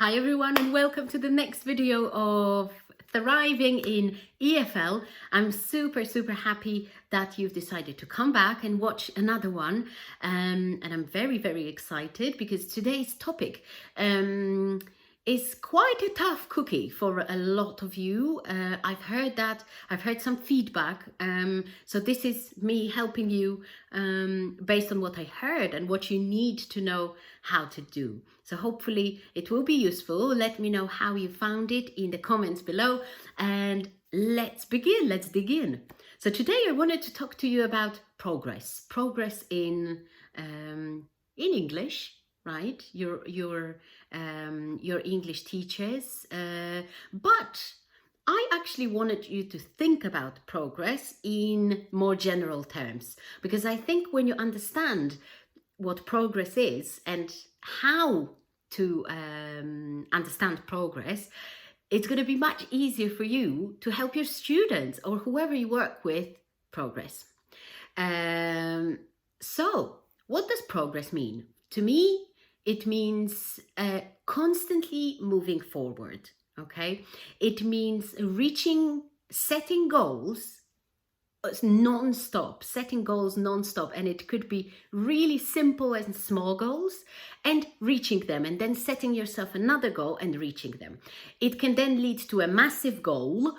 Hi everyone and welcome to the next video of Thriving in EFL. I'm super happy that you've decided to come back and watch another one, and I'm very excited because today's topic is quite a tough cookie for a lot of you. I've heard some feedback, so this is me helping you based on what I heard and what you need to know how to do. So hopefully it will be useful. Let me know how you found it in the comments below, and let's begin. Let's dig in. So today I wanted to talk to you about progress in English, right? Your English teachers, but I actually wanted you to think about progress in more general terms, because I think when you understand what progress is and how to understand progress, it's going to be much easier for you to help your students or whoever you work with progress. So what does progress mean? To me, it means constantly moving forward, okay? It means setting goals non-stop, setting goals non-stop, and it could be really simple and small goals and reaching them, and then setting yourself another goal and reaching them. It can then lead to a massive goal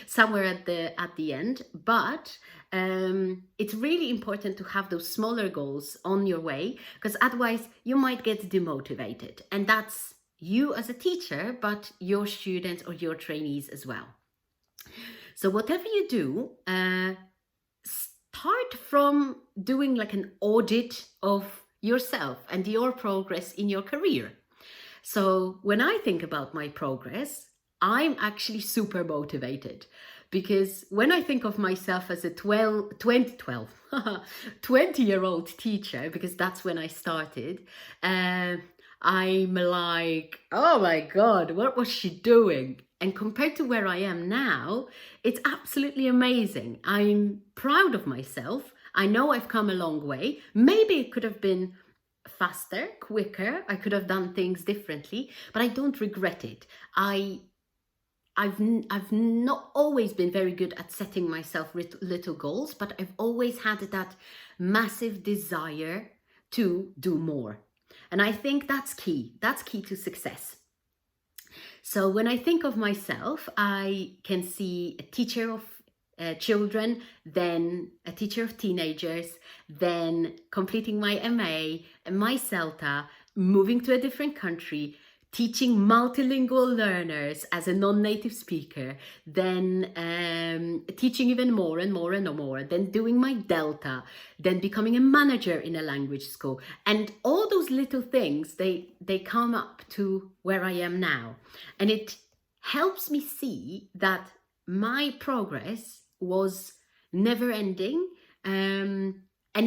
somewhere at the end, but it's really important to have those smaller goals on your way, because otherwise you might get demotivated, and that's you as a teacher, but your students or your trainees as well. So whatever you do, start from doing like an audit of yourself and your progress in your career. So when I think about my progress, I'm actually super motivated, because when I think of myself as a 20-year-old teacher, because that's when I started, I'm like, oh my God, what was she doing? And compared to where I am now, it's absolutely amazing. I'm proud of myself. I know I've come a long way. Maybe it could have been faster, quicker. I could have done things differently, but I don't regret it. I've not always been very good at setting myself little goals, but I've always had that massive desire to do more. And I think that's key. That's key to success. So when I think of myself, I can see a teacher of children, then a teacher of teenagers, then completing my MA and my CELTA, moving to a different country, teaching multilingual learners as a non-native speaker, then teaching even more and more, then doing my Delta, then becoming a manager in a language school. And all those little things, they come up to where I am now. And it helps me see that my progress was never ending, and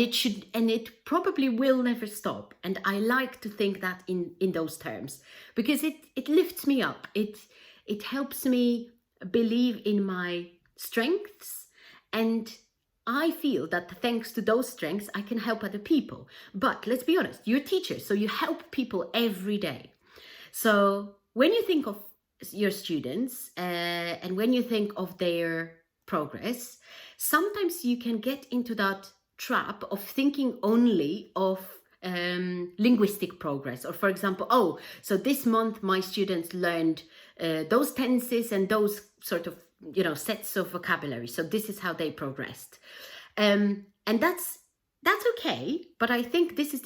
it probably will never stop. And I like to think that in those terms, because it lifts me up. It helps me believe in my strengths, and I feel that thanks to those strengths, I can help other people. But let's be honest, you're teachers, so you help people every day. So when you think of your students and when you think of their progress, sometimes you can get into that trap of thinking only of linguistic progress. Or for example, oh, so this month my students learned those tenses and those sort of, sets of vocabulary. So this is how they progressed. And that's okay, but I think this is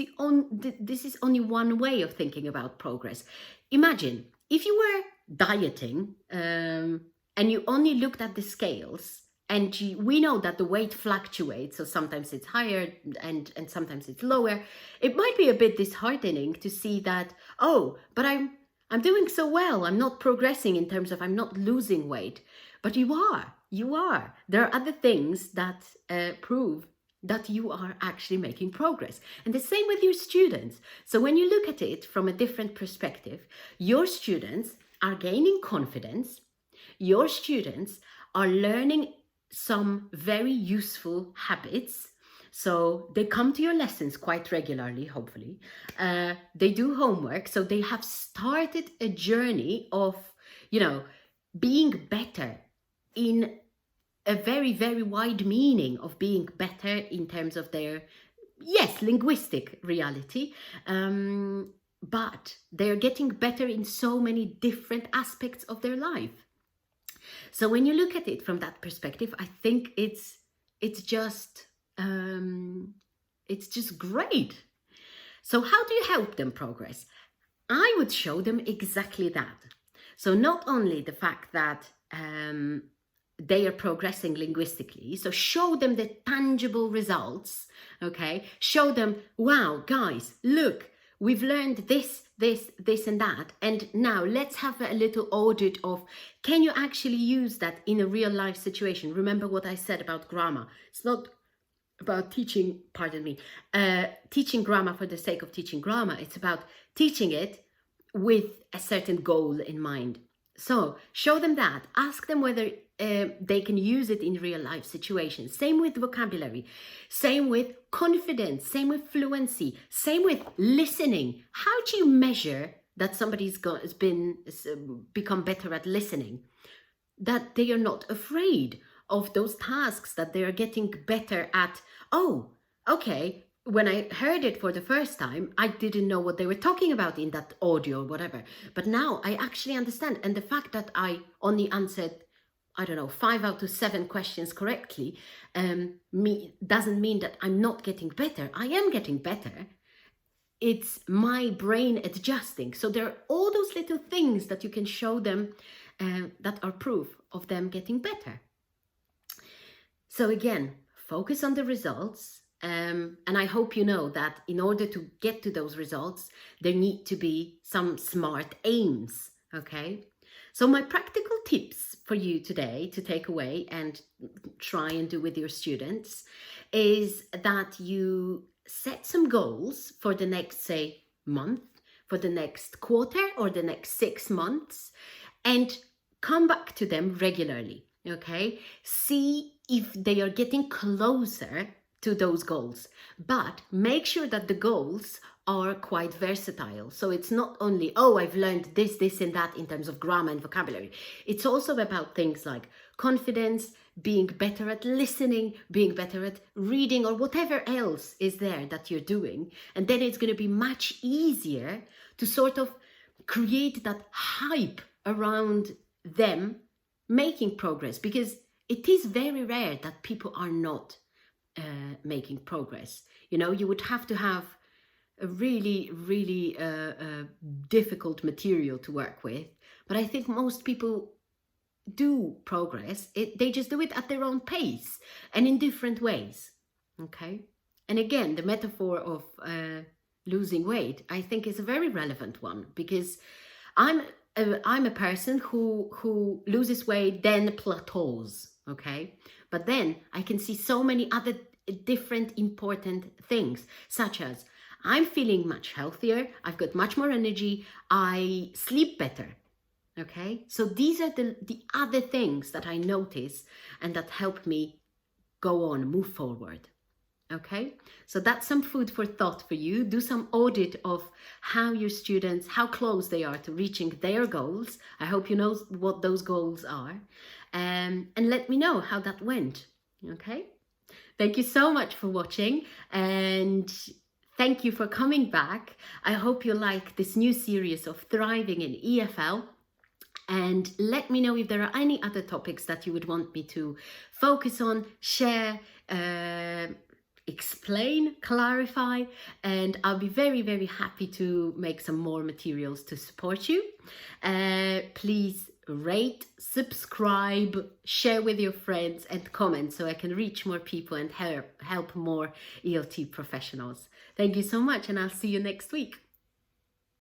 only one way of thinking about progress. Imagine if you were dieting and you only looked at the scales, and we know that the weight fluctuates, so sometimes it's higher and sometimes it's lower. It might be a bit disheartening to see that, oh, but I'm doing so well. I'm not progressing in terms of I'm not losing weight. But you are. There are other things that prove that you are actually making progress. And the same with your students. So when you look at it from a different perspective, your students are gaining confidence. Your students are learning some very useful habits. So they come to your lessons quite regularly, hopefully. They do homework. So they have started a journey of, being better in a very, very wide meaning of being better in terms of their, yes, linguistic reality. But they're getting better in so many different aspects of their life. So when you look at it from that perspective, I think it's just great. So how do you help them progress? I would show them exactly that. So not only the fact that they are progressing linguistically, so show them the tangible results, okay? Show them, wow, guys, look, we've learned this, and that. And now let's have a little audit of, can you actually use that in a real life situation? Remember what I said about grammar. It's not about teaching, teaching grammar for the sake of teaching grammar. It's about teaching it with a certain goal in mind. So show them that. Ask them whether they can use it in real life situations. Same with vocabulary, same with confidence, same with fluency, same with listening. How do you measure that somebody's become better at listening? That they are not afraid of those tasks, that they are getting better at, oh, okay, when I heard it for the first time, I didn't know what they were talking about in that audio or whatever. But now I actually understand. And the fact that I only answered, 5 out of 7 questions correctly, doesn't mean that I'm not getting better. I am getting better. It's my brain adjusting. So there are all those little things that you can show them that are proof of them getting better. So again, focus on the results. And I hope you know that in order to get to those results, there need to be some smart aims, okay? So my practical tips for you today to take away and try and do with your students is that you set some goals for the next, say, month, for the next quarter or the next 6 months, and come back to them regularly, okay? See if they are getting closer to those goals, but make sure that the goals are quite versatile. So it's not only, oh, I've learned this, and that in terms of grammar and vocabulary. It's also about things like confidence, being better at listening, being better at reading, or whatever else is there that you're doing. And then it's going to be much easier to sort of create that hype around them making progress, because it is very rare that people are not making progress. You would have to have a really, really difficult material to work with. But I think most people do progress. They just do it at their own pace and in different ways. Okay. And again, the metaphor of losing weight, I think, is a very relevant one, because I'm a person who loses weight, then plateaus. Okay. But then I can see so many other different important things, such as I'm feeling much healthier, I've got much more energy, I sleep better. Okay, so these are the other things that I notice and that help me go on, move forward. Okay, so that's some food for thought for you. Do some audit of how your students, how close they are to reaching their goals. I hope you know what those goals are, and let me know how that went. Okay, thank you so much for watching, and thank you for coming back. I hope you like this new series of Thriving in EFL. And let me know if there are any other topics that you would want me to focus on, share, explain, clarify, and I'll be very, very happy to make some more materials to support you. Please rate, subscribe, share with your friends, and comment so I can reach more people and help more ELT professionals. Thank you so much, and I'll see you next week.